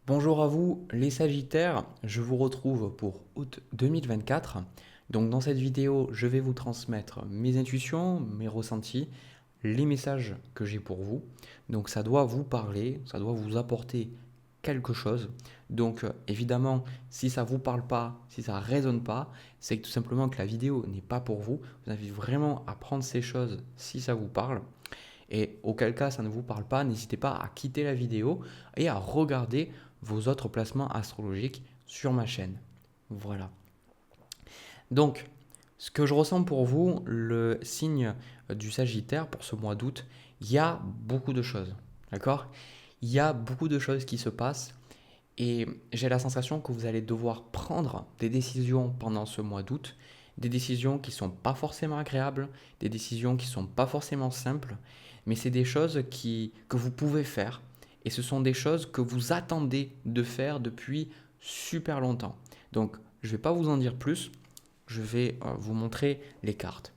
Bonjour à vous les Sagittaires, je vous retrouve pour août 2024. Donc dans cette vidéo, je vais vous transmettre mes intuitions, mes ressentis, les messages que j'ai pour vous. Donc ça doit vous parler, ça doit vous apporter quelque chose. Donc évidemment, si ça ne vous parle pas, si ça ne résonne pas, c'est tout simplement que la vidéo n'est pas pour vous. Je vous invite vraiment à prendre ces choses si ça vous parle. Et auquel cas ça ne vous parle pas, n'hésitez pas à quitter la vidéo et à regarder vos autres placements astrologiques sur ma chaîne. Voilà. Donc, ce que je ressens pour vous, le signe du Sagittaire pour ce mois d'août, il y a beaucoup de choses. D'accord? Il y a beaucoup de choses qui se passent et j'ai la sensation que vous allez devoir prendre des décisions pendant ce mois d'août, des décisions qui ne sont pas forcément agréables, des décisions qui ne sont pas forcément simples, mais c'est des choses que vous pouvez faire et ce sont des choses que vous attendez de faire depuis super longtemps. Donc, je ne vais pas vous en dire plus, je vais vous montrer les cartes.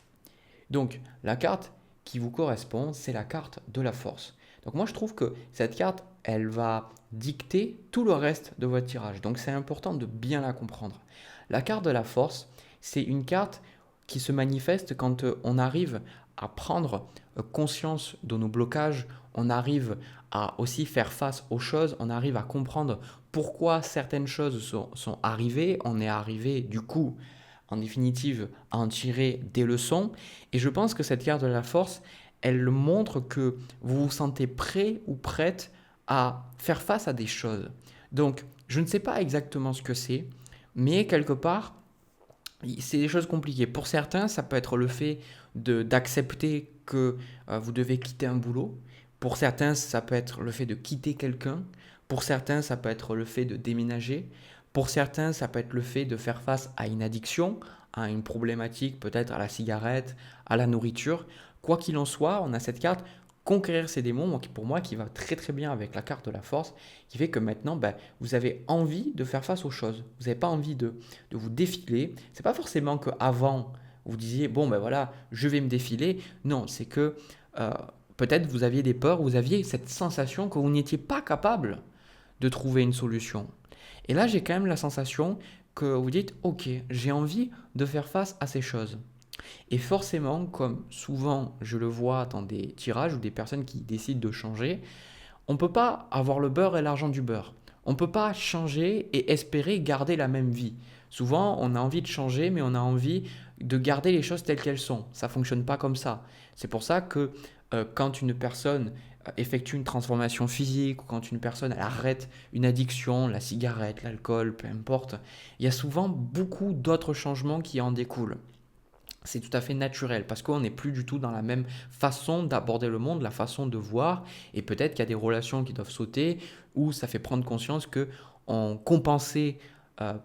Donc, la carte qui vous correspond, c'est la carte de la force. Donc, moi, je trouve que cette carte, elle va dicter tout le reste de votre tirage. Donc, c'est important de bien la comprendre. La carte de la force, c'est une carte qui se manifeste quand on arrive à prendre conscience de nos blocages, on arrive à aussi faire face aux choses, on arrive à comprendre pourquoi certaines choses sont arrivées, on est arrivé du coup en définitive à en tirer des leçons. Et je pense que cette carte de la force, elle montre que vous vous sentez prêt ou prête à faire face à des choses. Donc, je ne sais pas exactement ce que c'est, mais quelque part, c'est des choses compliquées. Pour certains, ça peut être le fait d'accepter que vous devez quitter un boulot. Pour certains, ça peut être le fait de quitter quelqu'un. Pour certains, ça peut être le fait de déménager. Pour certains, ça peut être le fait de faire face à une addiction, à une problématique, peut-être à la cigarette, à la nourriture. Quoi qu'il en soit, on a cette carte conquérir ses démons, pour moi, qui va très très bien avec la carte de la force, qui fait que maintenant, vous avez envie de faire face aux choses. Vous n'avez pas envie de vous défiler. C'est pas forcément qu'avant, vous disiez, bon, ben voilà, je vais me défiler. Non, c'est que euh, peut-être vous aviez des peurs, vous aviez cette sensation que vous n'étiez pas capable de trouver une solution. Et là, j'ai quand même la sensation que vous dites, ok, j'ai envie de faire face à ces choses. Et forcément, comme souvent je le vois dans des tirages ou des personnes qui décident de changer, on ne peut pas avoir le beurre et l'argent du beurre. On ne peut pas changer et espérer garder la même vie. Souvent, on a envie de changer, mais on a envie de garder les choses telles qu'elles sont. Ça ne fonctionne pas comme ça. C'est pour ça que quand une personne effectue une transformation physique ou quand une personne elle arrête une addiction, la cigarette, l'alcool, peu importe, il y a souvent beaucoup d'autres changements qui en découlent. C'est tout à fait naturel parce qu'on n'est plus du tout dans la même façon d'aborder le monde, la façon de voir. Et peut-être qu'il y a des relations qui doivent sauter ou ça fait prendre conscience que on compensait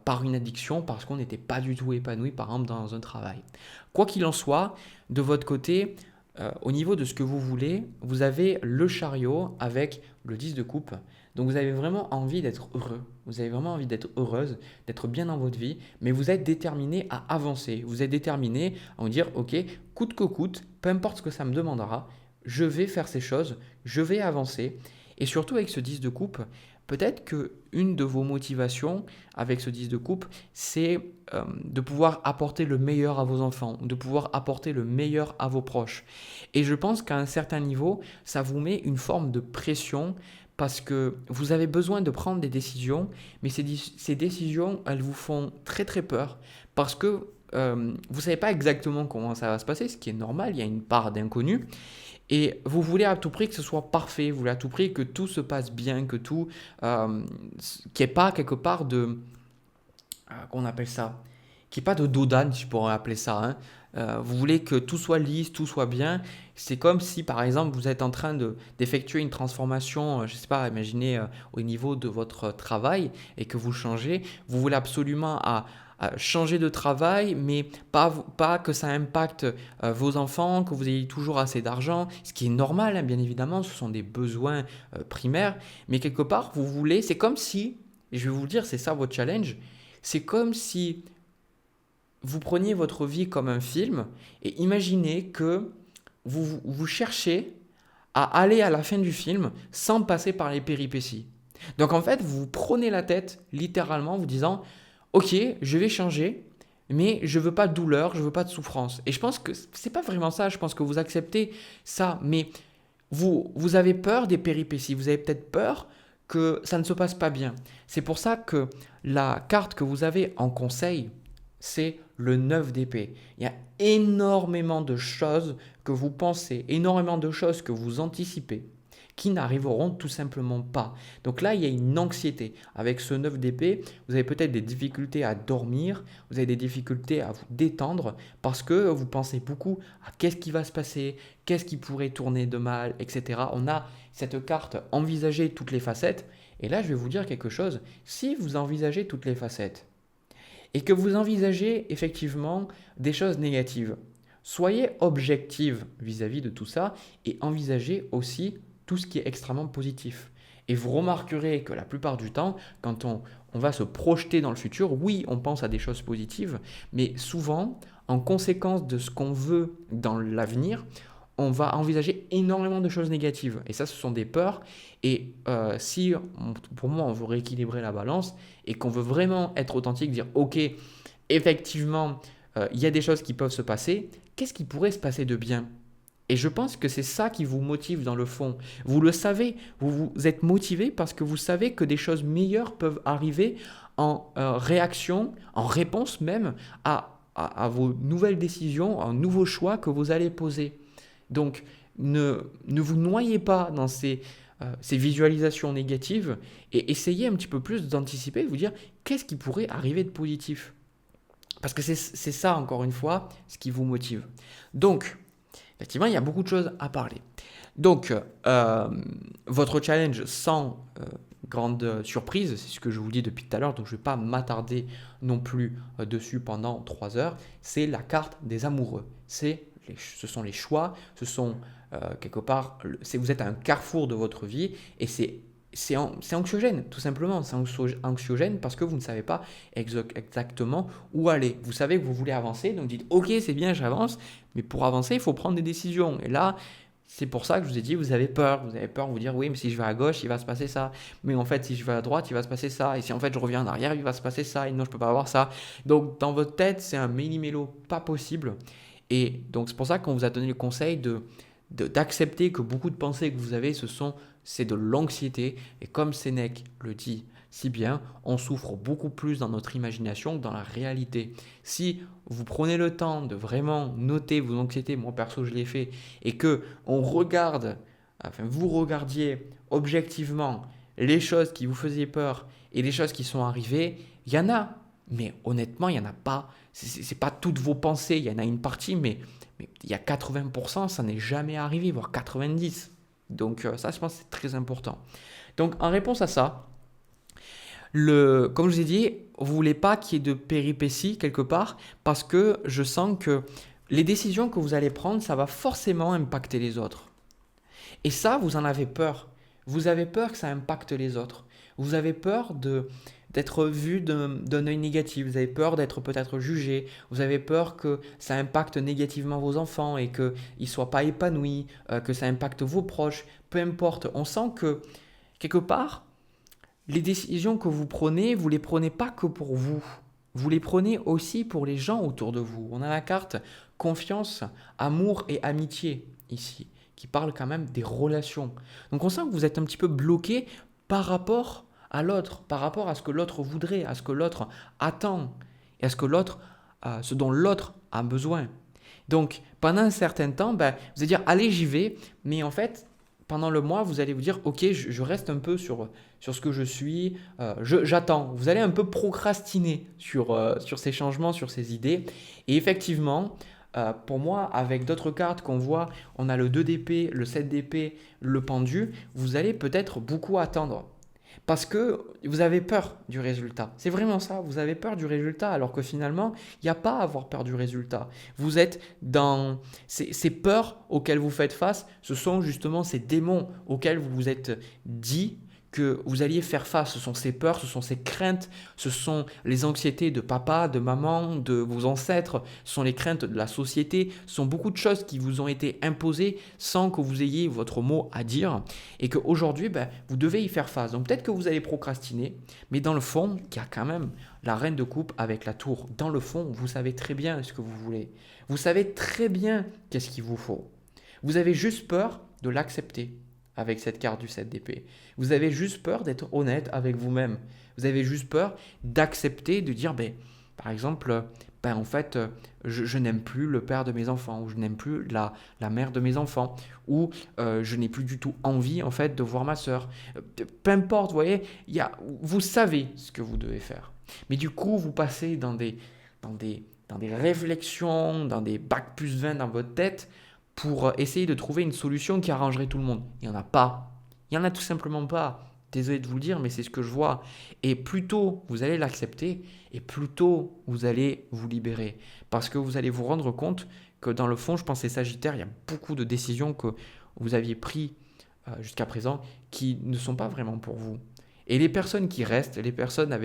par une addiction parce qu'on n'était pas du tout épanoui, par exemple, dans un travail. Quoi qu'il en soit, de votre côté, au niveau de ce que vous voulez, vous avez le chariot avec le 10 de coupe. Donc vous avez vraiment envie d'être heureux. Vous avez vraiment envie d'être heureuse, d'être bien dans votre vie, mais vous êtes déterminé à avancer. Vous êtes déterminé à vous dire, ok, coûte que coûte, peu importe ce que ça me demandera, je vais faire ces choses, je vais avancer. Et surtout avec ce 10 de coupe, peut-être que une de vos motivations avec ce 10 de coupe, c'est de pouvoir apporter le meilleur à vos enfants, de pouvoir apporter le meilleur à vos proches. Et je pense qu'à un certain niveau, ça vous met une forme de pression parce que vous avez besoin de prendre des décisions, mais ces décisions, elles vous font très très peur parce que vous ne savez pas exactement comment ça va se passer, ce qui est normal, il y a une part d'inconnu. Et vous voulez à tout prix que ce soit parfait, vous voulez à tout prix que tout se passe bien, que tout, qu'il n'y ait pas quelque part de, qu'on appelle ça, qu'il n'y ait pas de dodane, si je pourrais appeler ça, hein. Vous voulez que tout soit lisse, tout soit bien. C'est comme si, par exemple, vous êtes en train d'effectuer une transformation, je ne sais pas, imaginez au niveau de votre travail et que vous changez. Vous voulez absolument à changer de travail, mais pas que ça impacte vos enfants, que vous ayez toujours assez d'argent, ce qui est normal, hein, bien évidemment, ce sont des besoins primaires. Mais quelque part, vous voulez, c'est comme si, et je vais vous le dire, c'est ça votre challenge, c'est comme si vous preniez votre vie comme un film et imaginez que vous cherchez à aller à la fin du film sans passer par les péripéties. Donc en fait, vous vous prenez la tête littéralement en vous disant, ok, je vais changer, mais je veux pas de douleur, je veux pas de souffrance. Et je pense que c'est pas vraiment ça, je pense que vous acceptez ça, mais vous avez peur des péripéties, vous avez peut-être peur que ça ne se passe pas bien. C'est pour ça que la carte que vous avez en conseil, c'est le 9 d'épée. Il y a énormément de choses que vous pensez, énormément de choses que vous anticipez qui n'arriveront tout simplement pas. Donc là, il y a une anxiété. Avec ce 9 d'épée, vous avez peut-être des difficultés à dormir, vous avez des difficultés à vous détendre parce que vous pensez beaucoup à qu'est-ce qui va se passer, qu'est-ce qui pourrait tourner de mal, etc. On a cette carte envisager toutes les facettes. Et là, je vais vous dire quelque chose. Si vous envisagez toutes les facettes et que vous envisagez effectivement des choses négatives, soyez objectif vis-à-vis de tout ça et envisagez aussi tout ce qui est extrêmement positif. Et vous remarquerez que la plupart du temps, quand on va se projeter dans le futur, oui, on pense à des choses positives, mais souvent, en conséquence de ce qu'on veut dans l'avenir, on va envisager énormément de choses négatives. Et ça, ce sont des peurs. Et si, pour moi, on veut rééquilibrer la balance et qu'on veut vraiment être authentique, dire, OK, effectivement, il y a des choses qui peuvent se passer, qu'est-ce qui pourrait se passer de bien? Et je pense que c'est ça qui vous motive dans le fond. Vous le savez, vous êtes motivé parce que vous savez que des choses meilleures peuvent arriver en réaction, en réponse même à vos nouvelles décisions, à un nouveau choix que vous allez poser. Donc, ne vous noyez pas dans ces visualisations négatives et essayez un petit peu plus d'anticiper, de vous dire qu'est-ce qui pourrait arriver de positif. Parce que c'est ça, encore une fois, ce qui vous motive. Donc, effectivement, il y a beaucoup de choses à parler. Donc, votre challenge sans grande surprise, c'est ce que je vous dis depuis tout à l'heure, donc je ne vais pas m'attarder non plus dessus pendant 3 heures, c'est la carte des amoureux. Ce sont les choix, ce sont quelque part, vous êtes à un carrefour de votre vie et c'est anxiogène, tout simplement. C'est anxiogène parce que vous ne savez pas exactement où aller. Vous savez que vous voulez avancer, donc dites ok, c'est bien, j'avance, mais pour avancer, il faut prendre des décisions. Et là, c'est pour ça que je vous ai dit, vous avez peur. Vous avez peur de vous dire oui, mais si je vais à gauche, il va se passer ça. Mais en fait, si je vais à droite, il va se passer ça. Et si en fait je reviens en arrière, il va se passer ça. Et non, je ne peux pas avoir ça. Donc dans votre tête, c'est un méli-mélo pas possible. Et donc c'est pour ça qu'on vous a donné le conseil d'accepter que beaucoup de pensées que vous avez, c'est de l'anxiété. Et comme Sénèque le dit si bien, on souffre beaucoup plus dans notre imagination que dans la réalité. Si vous prenez le temps de vraiment noter vos anxiétés, moi perso je l'ai fait, et que vous regardiez objectivement les choses qui vous faisaient peur et les choses qui sont arrivées, il y en a. Mais honnêtement, il n'y en a pas. C'est pas toutes vos pensées, il y en a une partie, mais il y a 80%, ça n'est jamais arrivé, voire 90%. Donc ça, je pense que c'est très important. Donc en réponse à ça, comme je vous ai dit, vous ne voulez pas qu'il y ait de péripéties quelque part parce que je sens que les décisions que vous allez prendre, ça va forcément impacter les autres. Et ça, vous en avez peur. Vous avez peur que ça impacte les autres. Vous avez peur d'être vu d'un œil négatif. Vous avez peur d'être peut-être jugé. Vous avez peur que ça impacte négativement vos enfants et qu'ils ne soient pas épanouis, que ça impacte vos proches. Peu importe. On sent que quelque part, les décisions que vous ne les prenez pas que pour vous. Vous les prenez aussi pour les gens autour de vous. On a la carte confiance, amour et amitié ici, qui parle quand même des relations. Donc on sent que vous êtes un petit peu bloqué par rapport à l'autre, par rapport à ce que l'autre voudrait, à ce que l'autre attend, et à ce dont l'autre a besoin. Donc pendant un certain temps, vous allez dire allez j'y vais, mais en fait pendant le mois, vous allez vous dire, ok, je reste un peu sur ce que je suis, j'attends. Vous allez un peu procrastiner sur ces changements, sur ces idées. Et effectivement, pour moi, avec d'autres cartes qu'on voit, on a le 2 d'épée, le 7 d'épée, le pendu, vous allez peut-être beaucoup attendre. Parce que vous avez peur du résultat. C'est vraiment ça, vous avez peur du résultat, alors que finalement, il n'y a pas à avoir peur du résultat. Vous êtes dans ces peurs auxquelles vous faites face, ce sont justement ces démons auxquels vous vous êtes dit que vous alliez faire face. Ce sont ces peurs, ce sont ces craintes, ce sont les anxiétés de papa, de maman, de vos ancêtres, ce sont les craintes de la société, ce sont beaucoup de choses qui vous ont été imposées sans que vous ayez votre mot à dire et qu'aujourd'hui, vous devez y faire face. Donc peut-être que vous allez procrastiner, mais dans le fond, il y a quand même la reine de coupe avec la tour. Dans le fond, vous savez très bien ce que vous voulez. Vous savez très bien qu'est-ce qu'il vous faut. Vous avez juste peur de l'accepter avec cette carte du 7 d'épée. Vous avez juste peur d'être honnête avec vous-même. Vous avez juste peur d'accepter, de dire, par exemple, en fait, je n'aime plus le père de mes enfants, ou je n'aime plus la mère de mes enfants, ou je n'ai plus du tout envie, en fait, de voir ma sœur. Peu importe, vous voyez, vous savez ce que vous devez faire. Mais du coup, vous passez dans des réflexions, dans des bacs plus 20 dans votre tête, pour essayer de trouver une solution qui arrangerait tout le monde. Il n'y en a pas. Il n'y en a tout simplement pas. Désolé de vous le dire, mais c'est ce que je vois. Et plus tôt vous allez l'accepter, et plus tôt vous allez vous libérer. Parce que vous allez vous rendre compte que dans le fond, je pense que les Sagittaires, il y a beaucoup de décisions que vous aviez prises jusqu'à présent qui ne sont pas vraiment pour vous. Et les personnes qui restent, les personnes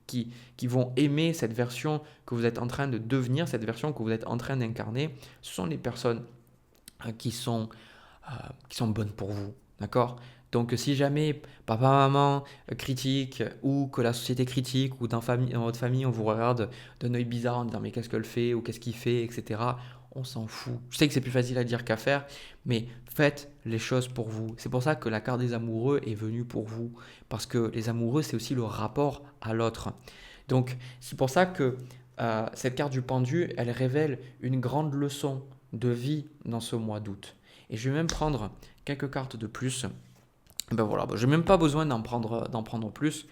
qui vont aimer cette version que vous êtes en train de devenir, cette version que vous êtes en train d'incarner, ce sont les personnes qui sont bonnes pour vous, d'accord? Donc si jamais papa, maman critique ou que la société critique ou dans votre famille on vous regarde d'un œil bizarre en disant mais qu'est-ce qu'elle fait ou qu'est-ce qu'il fait, etc. On s'en fout. Je sais que c'est plus facile à dire qu'à faire, mais faites les choses pour vous. C'est pour ça que la carte des amoureux est venue pour vous, parce que les amoureux c'est aussi le rapport à l'autre. Donc c'est pour ça que cette carte du pendu, elle révèle une grande leçon de vie dans ce mois d'août. Et je vais même prendre quelques cartes de plus. Voilà, je n'ai même pas besoin d'en prendre plus.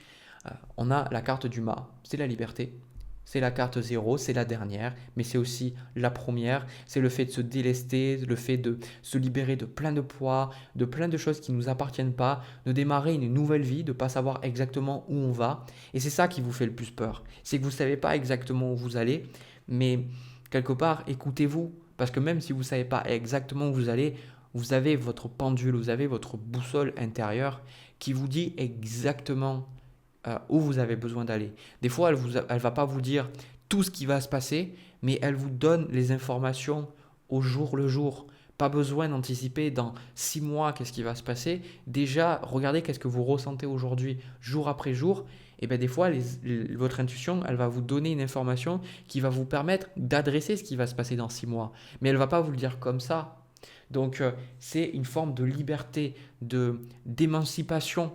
On a la carte du mât, c'est la liberté. C'est la carte 0, c'est la dernière, mais c'est aussi la première. C'est le fait de se délester, le fait de se libérer de plein de poids, de plein de choses qui ne nous appartiennent pas, de démarrer une nouvelle vie, de ne pas savoir exactement où on va. Et c'est ça qui vous fait le plus peur. C'est que vous ne savez pas exactement où vous allez, mais quelque part, écoutez-vous. Parce que même si vous ne savez pas exactement où vous allez, vous avez votre pendule, vous avez votre boussole intérieure qui vous dit exactement où vous avez besoin d'aller. Des fois, elle ne va pas vous dire tout ce qui va se passer, mais elle vous donne les informations au jour le jour. Pas besoin d'anticiper dans 6 mois qu'est-ce qui va se passer. Déjà, regardez qu'est-ce que vous ressentez aujourd'hui, jour après jour. Et bien des fois, votre intuition, elle va vous donner une information qui va vous permettre d'adresser ce qui va se passer dans 6 mois. Mais elle ne va pas vous le dire comme ça. Donc, c'est une forme de liberté, d'émancipation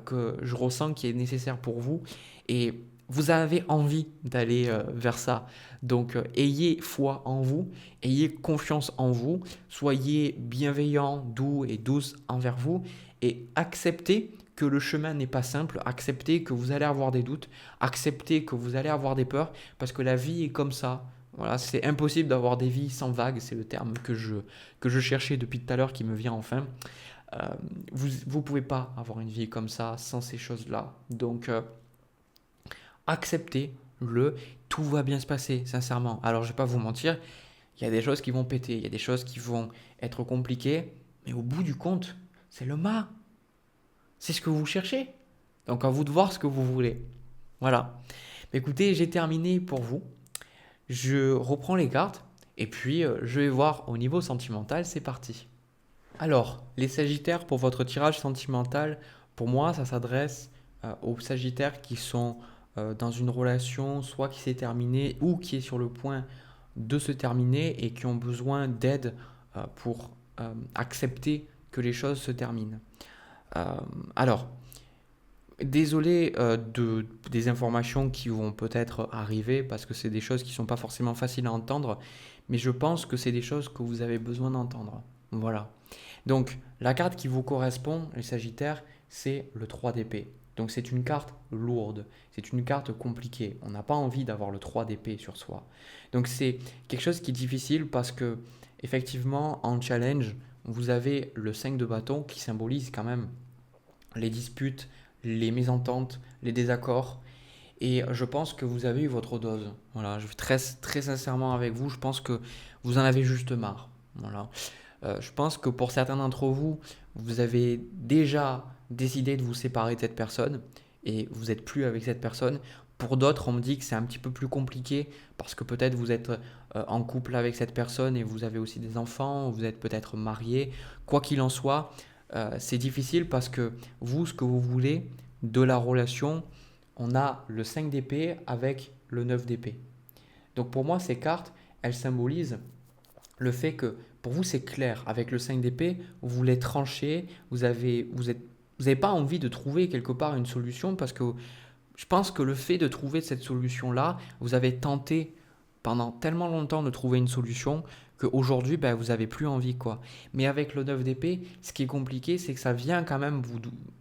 que je ressens qui est nécessaire pour vous. Et vous avez envie d'aller vers ça. Donc, ayez foi en vous, ayez confiance en vous, soyez bienveillant, doux et douce envers vous et acceptez que le chemin n'est pas simple, acceptez que vous allez avoir des doutes, acceptez que vous allez avoir des peurs parce que la vie est comme ça. Voilà, c'est impossible d'avoir des vies sans vagues, c'est le terme que je cherchais depuis tout à l'heure qui me vient enfin. Vous ne pouvez pas avoir une vie comme ça sans ces choses-là. Donc, acceptez-le, tout va bien se passer, sincèrement. Alors, je ne vais pas vous mentir, il y a des choses qui vont péter, il y a des choses qui vont être compliquées, mais au bout du compte, c'est le mât. C'est ce que vous cherchez. Donc, à vous de voir ce que vous voulez. Voilà. Écoutez, j'ai terminé pour vous. Je reprends les cartes et puis je vais voir au niveau sentimental, c'est parti. Alors, les Sagittaires, pour votre tirage sentimental, pour moi, ça s'adresse aux Sagittaires qui sont dans une relation, soit qui s'est terminée ou qui est sur le point de se terminer et qui ont besoin d'aide pour accepter que les choses se terminent. Alors, désolé des informations qui vont peut-être arriver parce que c'est des choses qui ne sont pas forcément faciles à entendre, mais je pense que c'est des choses que vous avez besoin d'entendre. Voilà. Donc, la carte qui vous correspond, les Sagittaires, c'est le 3 d'épée. Donc, c'est une carte lourde, c'est une carte compliquée. On n'a pas envie d'avoir le 3 d'épée sur soi. Donc, c'est quelque chose qui est difficile parce que, effectivement, en challenge, vous avez le 5 de bâton qui symbolise quand même les disputes, les mésententes, les désaccords. Et je pense que vous avez eu votre dose. Voilà, je suis très, très sincèrement avec vous, je pense que vous en avez juste marre. Voilà. Je pense que pour certains d'entre vous, vous avez déjà décidez de vous séparer de cette personne et vous n'êtes plus avec cette personne. Pour d'autres, on me dit que c'est un petit peu plus compliqué parce que peut-être vous êtes en couple avec cette personne et vous avez aussi des enfants, vous êtes peut-être marié. Quoi qu'il en soit, c'est difficile parce que vous, ce que vous voulez de la relation, on a le 5 d'épée avec le 9 d'épée. Donc pour moi, ces cartes, elles symbolisent le fait que pour vous, c'est clair. Avec le 5 d'épée, vous voulez trancher, vous avez pas envie de trouver quelque part une solution parce que je pense que le fait de trouver cette solution-là, vous avez tenté pendant tellement longtemps de trouver une solution qu'aujourd'hui, ben, vous n'avez plus envie, quoi. Mais avec le 9 d'épée, ce qui est compliqué, c'est que ça vient quand même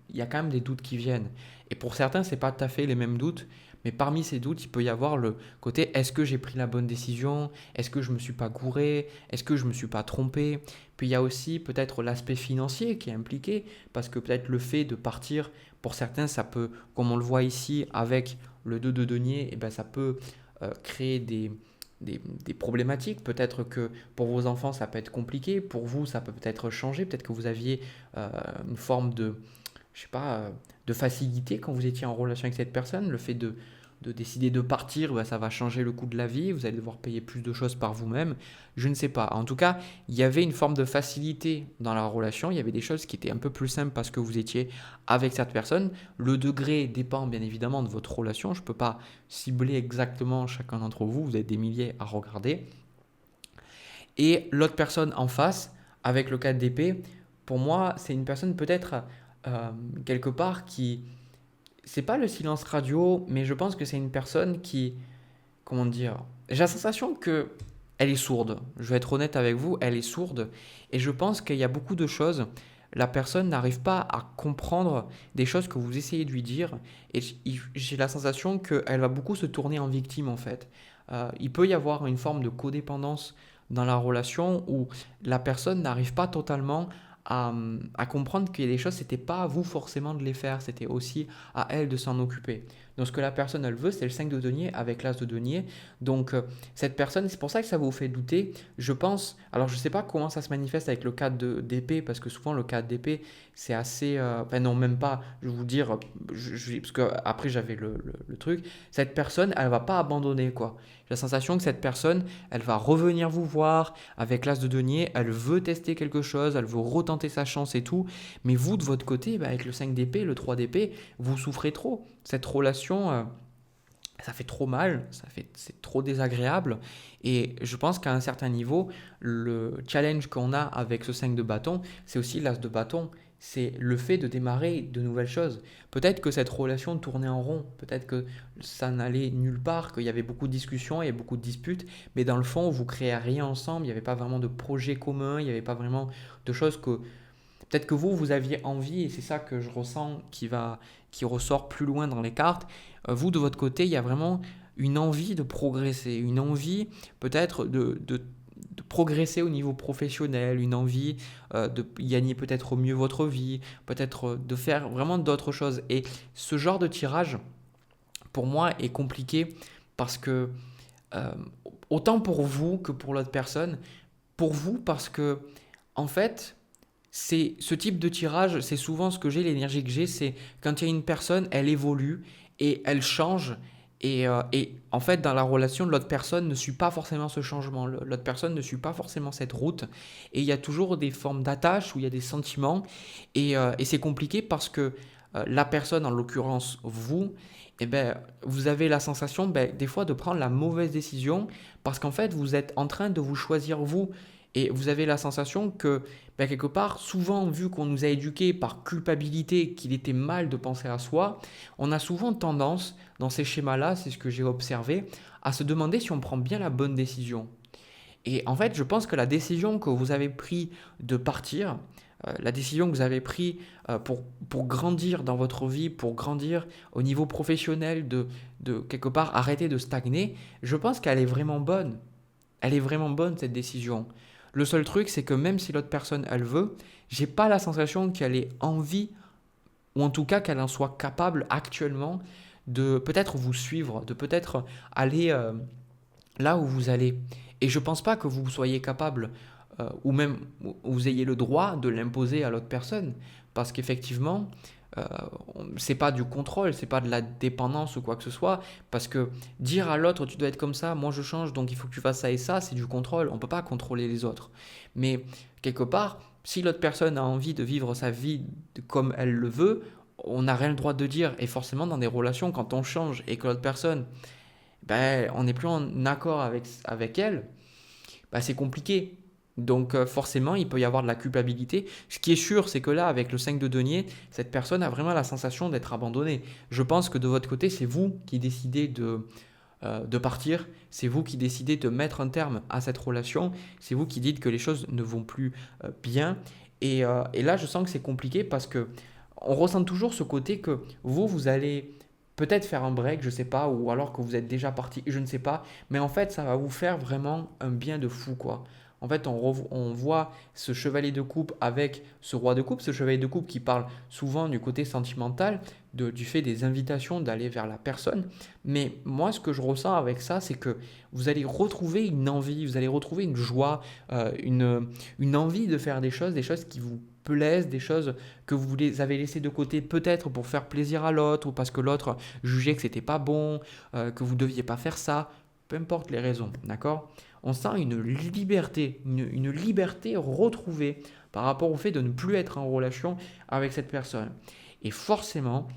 il y a quand même des doutes qui viennent. Et pour certains, c'est pas tout à fait les mêmes doutes. Mais parmi ces doutes, il peut y avoir le côté est-ce que j'ai pris la bonne décision? Est-ce que je ne me suis pas gouré? Est-ce que je ne me suis pas trompé? Puis il y a aussi peut-être l'aspect financier qui est impliqué, parce que peut-être le fait de partir, pour certains, ça peut, comme on le voit ici avec le 2 de denier, et ben ça peut créer des problématiques. Peut-être que pour vos enfants, ça peut être compliqué. Pour vous, ça peut peut-être changer. Peut-être que vous aviez une forme de, je sais pas, de facilité quand vous étiez en relation avec cette personne. Le fait de décider de partir, bah, ça va changer le coût de la vie. Vous allez devoir payer plus de choses par vous-même. Je ne sais pas. En tout cas, il y avait une forme de facilité dans la relation. Il y avait des choses qui étaient un peu plus simples parce que vous étiez avec cette personne. Le degré dépend bien évidemment de votre relation. Je ne peux pas cibler exactement chacun d'entre vous. Vous êtes des milliers à regarder. Et l'autre personne en face, avec le 4 d'épée, pour moi, c'est une personne peut-être euh, quelque part qui... C'est pas le silence radio, mais je pense que c'est une personne qui... Comment dire? J'ai la sensation que elle est sourde. Je vais être honnête avec vous, elle est sourde. Et je pense qu'il y a beaucoup de choses. La personne n'arrive pas à comprendre des choses que vous essayez de lui dire. Et j'ai la sensation qu'elle va beaucoup se tourner en victime en fait. Il peut y avoir une forme de codépendance dans la relation où la personne n'arrive pas totalement à comprendre qu'il y a des choses, c'était pas à vous forcément de les faire, c'était aussi à elle de s'en occuper. Donc ce que la personne elle veut, c'est le 5 de denier avec l'as de denier. Donc cette personne, c'est pour ça que ça vous fait douter. Je pense, alors je sais pas comment ça se manifeste avec le 4 d'épée, parce que souvent le 4 d'épée, c'est assez... enfin non, même pas, je vais vous dire, parce que après j'avais le truc, cette personne, elle va pas abandonner quoi. J'ai la sensation que cette personne, elle va revenir vous voir avec l'as de denier, elle veut tester quelque chose, elle veut retenter sa chance et tout, mais vous de votre côté, bah, avec le 5 d'épée, le 3 d'épée, vous souffrez trop. Cette relation, ça fait trop mal, c'est trop désagréable. Et je pense qu'à un certain niveau, le challenge qu'on a avec ce 5 de bâton, c'est aussi l'as de bâton. C'est le fait de démarrer de nouvelles choses. Peut-être que cette relation tournait en rond, peut-être que ça n'allait nulle part, qu'il y avait beaucoup de discussions et beaucoup de disputes, mais dans le fond, vous créez rien ensemble, il n'y avait pas vraiment de projet commun, il n'y avait pas vraiment de choses que peut-être que vous aviez envie, et c'est ça que je ressens qui ressort plus loin dans les cartes. Vous, de votre côté, il y a vraiment une envie de progresser, une envie peut-être de progresser au niveau professionnel, une envie de gagner peut-être mieux votre vie, peut-être de faire vraiment d'autres choses. Et ce genre de tirage, pour moi, est compliqué parce que euh, autant pour vous que pour l'autre personne, pour vous parce que en fait, c'est ce type de tirage, c'est souvent ce que j'ai, l'énergie que j'ai, c'est quand il y a une personne, elle évolue et elle change. Et en fait, dans la relation, l'autre personne ne suit pas forcément ce changement, l'autre personne ne suit pas forcément cette route. Et il y a toujours des formes d'attache où il y a des sentiments. Et c'est compliqué parce que la personne, en l'occurrence vous, eh ben, vous avez la sensation des fois de prendre la mauvaise décision parce qu'en fait, vous êtes en train de vous choisir vous. Et vous avez la sensation que, quelque part, souvent, vu qu'on nous a éduqués par culpabilité, qu'il était mal de penser à soi, on a souvent tendance, dans ces schémas-là, c'est ce que j'ai observé, à se demander si on prend bien la bonne décision. Et en fait, je pense que la décision que vous avez prise de partir, la décision que vous avez prise pour grandir dans votre vie, pour grandir au niveau professionnel, de quelque part arrêter de stagner, je pense qu'elle est vraiment bonne. Elle est vraiment bonne cette décision. Le seul truc, c'est que même si l'autre personne, elle veut, j'ai pas la sensation qu'elle ait envie, ou en tout cas qu'elle en soit capable actuellement de peut-être vous suivre, de peut-être aller là où vous allez. Et je pense pas que vous soyez capable, ou même vous ayez le droit de l'imposer à l'autre personne, parce qu'effectivement, c'est pas du contrôle, c'est pas de la dépendance ou quoi que ce soit, parce que dire à l'autre tu dois être comme ça, moi je change donc il faut que tu fasses ça et ça, c'est du contrôle. On peut pas contrôler les autres. Mais quelque part, si l'autre personne a envie de vivre sa vie comme elle le veut, on n'a rien le droit de dire. Et forcément, dans des relations, quand on change et que l'autre personne, ben, on n'est plus en accord avec elle, ben, c'est compliqué. Donc forcément, il peut y avoir de la culpabilité. Ce qui est sûr, c'est que là, avec le 5 de denier, cette personne a vraiment la sensation d'être abandonnée. Je pense que de votre côté, c'est vous qui décidez de partir, c'est vous qui décidez de mettre un terme à cette relation, c'est vous qui dites que les choses ne vont plus bien. Et là, je sens que c'est compliqué parce que on ressent toujours ce côté que vous allez peut-être faire un break, je ne sais pas, ou alors que vous êtes déjà parti, je ne sais pas, mais en fait, ça va vous faire vraiment un bien de fou, quoi. En fait, on voit ce chevalier de coupe avec ce roi de coupe, ce chevalier de coupe qui parle souvent du côté sentimental, du fait des invitations d'aller vers la personne. Mais moi, ce que je ressens avec ça, c'est que vous allez retrouver une envie, vous allez retrouver une joie, une envie de faire des choses qui vous plaisent, des choses que vous les avez laissées de côté peut-être pour faire plaisir à l'autre ou parce que l'autre jugeait que c'était pas bon, que vous ne deviez pas faire ça, peu importe les raisons, d'accord? On sent une liberté retrouvée par rapport au fait de ne plus être en relation avec cette personne. Et forcément,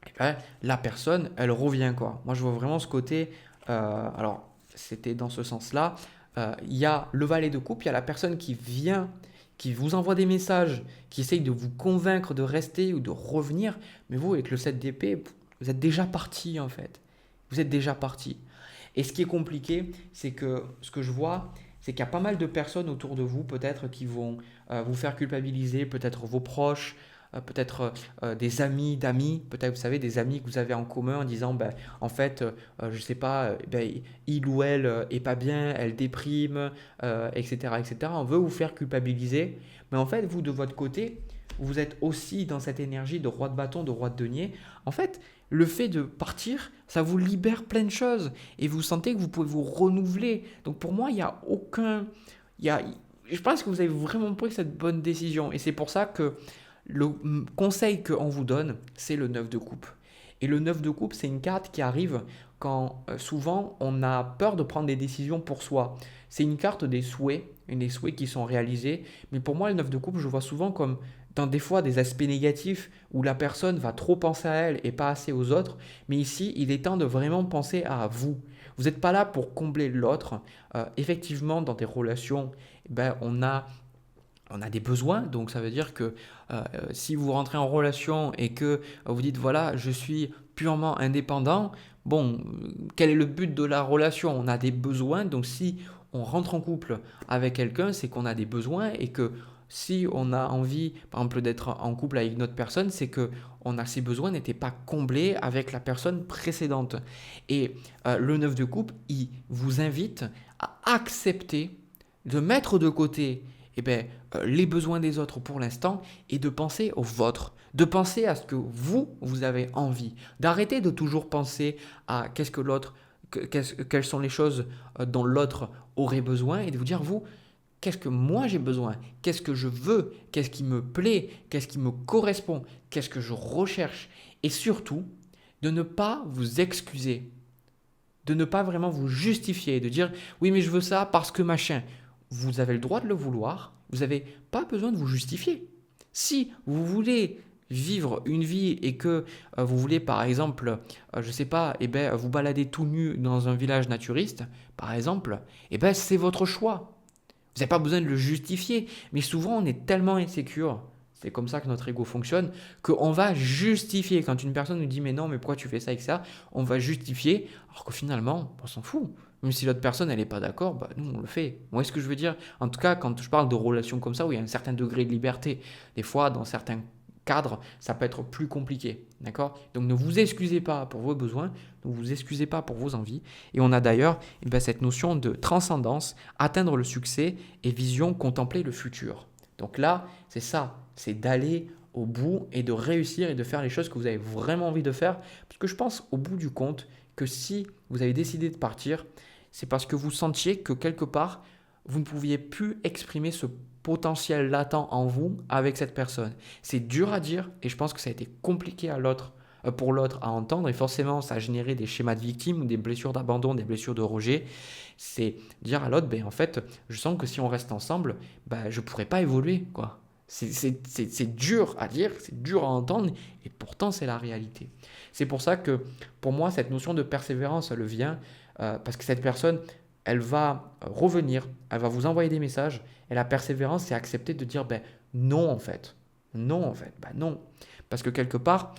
eh ben, la personne, elle revient quoi. Moi, je vois vraiment ce côté. Alors, c'était dans ce sens-là. Il y a le valet de coupe, il y a la personne qui vient, qui vous envoie des messages, qui essaye de vous convaincre de rester ou de revenir. Mais vous, avec le 7 d'épée, vous êtes déjà parti en fait. Vous êtes déjà parti. Et ce qui est compliqué, c'est que ce que je vois, c'est qu'il y a pas mal de personnes autour de vous, peut-être, qui vont vous faire culpabiliser, peut-être vos proches, peut-être des amis d'amis, peut-être, vous savez, des amis que vous avez en commun en disant, ben, en fait, je sais pas, ben, il ou elle est pas bien, elle déprime, etc., etc. On veut vous faire culpabiliser, mais en fait, vous, de votre côté, vous êtes aussi dans cette énergie de roi de bâton, de roi de denier. En fait, le fait de partir, ça vous libère plein de choses et vous sentez que vous pouvez vous renouveler. Donc pour moi, il n'y a aucun... Il y a, je pense que vous avez vraiment pris cette bonne décision et c'est pour ça que le conseil qu'on vous donne, c'est le 9 de coupe. Et le 9 de coupe, c'est une carte qui arrive quand souvent on a peur de prendre des décisions pour soi. C'est une carte des souhaits, des souhaits qui sont réalisés. Mais pour moi, le 9 de coupe, je vois souvent comme dans des fois des aspects négatifs où la personne va trop penser à elle et pas assez aux autres. Mais ici, il est temps de vraiment penser à vous. Vous n'êtes pas là pour combler l'autre. Effectivement, dans des relations, ben, on a des besoins, donc ça veut dire que si vous rentrez en relation et que vous dites voilà, je suis purement indépendant, bon, quel est le but de la relation? On a des besoins, donc si on rentre en couple avec quelqu'un, c'est qu'on a des besoins et que si on a envie, par exemple, d'être en couple avec une autre personne, c'est que ces besoins n'étaient pas comblés avec la personne précédente. Et le 9 de coupe, il vous invite à accepter de mettre de côté eh ben, les besoins des autres pour l'instant et de penser aux vôtres, de penser à ce que vous avez envie, d'arrêter de toujours penser à qu'est-ce que l'autre, quelles sont les choses dont l'autre aurait besoin et de vous dire, vous, qu'est-ce que moi j'ai besoin, qu'est-ce que je veux, qu'est-ce qui me plaît, qu'est-ce qui me correspond, qu'est-ce que je recherche et surtout de ne pas vous excuser, de ne pas vraiment vous justifier, de dire oui mais je veux ça parce que machin. Vous avez le droit de le vouloir, vous n'avez pas besoin de vous justifier. Si vous voulez vivre une vie et que vous voulez par exemple, je ne sais pas, eh ben, vous balader tout nu dans un village naturiste, par exemple, eh ben, c'est votre choix. Vous n'avez pas besoin de le justifier, mais souvent on est tellement insécure, c'est comme ça que notre ego fonctionne, qu'on va justifier. Quand une personne nous dit mais non, mais pourquoi tu fais ça avec ça, on va justifier, alors que finalement, on s'en fout. Même si l'autre personne elle n'est pas d'accord, bah, nous on le fait. Vous voyez ce que je veux dire? En tout cas, quand je parle de relations comme ça, où il y a un certain degré de liberté, des fois dans certains cadres, ça peut être plus compliqué. D'accord? Donc ne vous excusez pas pour vos besoins, ne vous excusez pas pour vos envies. Et on a d'ailleurs cette notion de transcendance, atteindre le succès et vision, contempler le futur. Donc là, c'est ça, c'est d'aller au bout et de réussir et de faire les choses que vous avez vraiment envie de faire. Parce que je pense au bout du compte que si vous avez décidé de partir, c'est parce que vous sentiez que quelque part, vous ne pouviez plus exprimer ce potentiel latent en vous avec cette personne. C'est dur à dire et je pense que ça a été compliqué pour l'autre à entendre et forcément ça a généré des schémas de victime ou des blessures d'abandon, des blessures de rejet. C'est dire à l'autre, ben, en fait, je sens que si on reste ensemble, ben, je ne pourrai pas évoluer, quoi. C'est dur à dire, c'est dur à entendre, et pourtant c'est la réalité. C'est pour ça que pour moi, cette notion de persévérance, elle vient parce que cette personne, elle va revenir, elle va vous envoyer des messages, et la persévérance, c'est accepter de dire ben, non en fait. Non en fait, ben non. Parce que quelque part,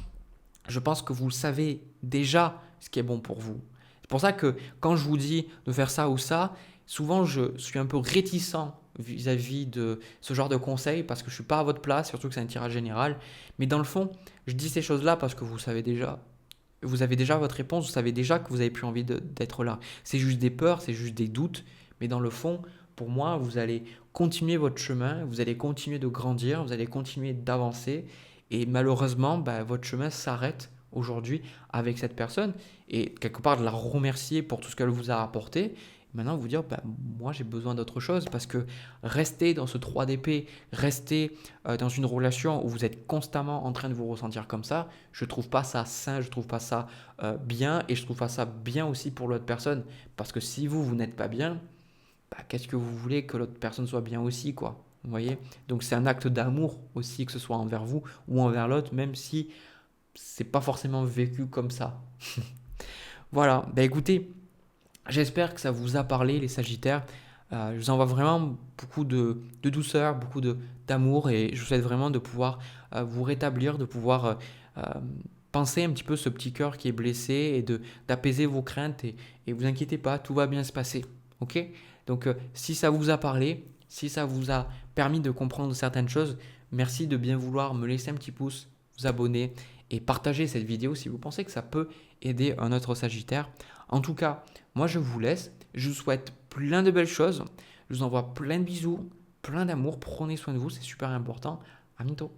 je pense que vous savez déjà ce qui est bon pour vous. C'est pour ça que quand je vous dis de faire ça ou ça, souvent je suis un peu réticent vis-à-vis de ce genre de conseils parce que je ne suis pas à votre place, surtout que c'est un tirage général. Mais dans le fond, je dis ces choses-là parce que vous savez déjà. Vous avez déjà votre réponse, vous savez déjà que vous n'avez plus envie d'être là. C'est juste des peurs, c'est juste des doutes, mais dans le fond, pour moi, vous allez continuer votre chemin, vous allez continuer de grandir, vous allez continuer d'avancer, et malheureusement, bah, votre chemin s'arrête aujourd'hui avec cette personne, et quelque part de la remercier pour tout ce qu'elle vous a apporté. Maintenant, vous dire, bah, moi j'ai besoin d'autre chose parce que rester dans ce 3 d'épée, rester dans une relation où vous êtes constamment en train de vous ressentir comme ça, je trouve pas ça sain, je trouve pas ça bien et je trouve pas ça bien aussi pour l'autre personne. Parce que si vous n'êtes pas bien, bah, qu'est-ce que vous voulez que l'autre personne soit bien aussi, quoi. Vous voyez? Donc c'est un acte d'amour aussi, que ce soit envers vous ou envers l'autre, même si c'est pas forcément vécu comme ça. Voilà, bah écoutez, j'espère que ça vous a parlé, les Sagittaires. Je vous envoie vraiment beaucoup de douceur, beaucoup d'amour et je vous souhaite vraiment de pouvoir vous rétablir, de pouvoir euh, penser un petit peu ce petit cœur qui est blessé et d'apaiser vos craintes et vous inquiétez pas, tout va bien se passer. Ok? Donc si ça vous a parlé, si ça vous a permis de comprendre certaines choses, merci de bien vouloir me laisser un petit pouce, vous abonner et partager cette vidéo si vous pensez que ça peut aider un autre Sagittaire. En tout cas, moi je vous laisse, je vous souhaite plein de belles choses, je vous envoie plein de bisous, plein d'amour, prenez soin de vous, c'est super important. À bientôt.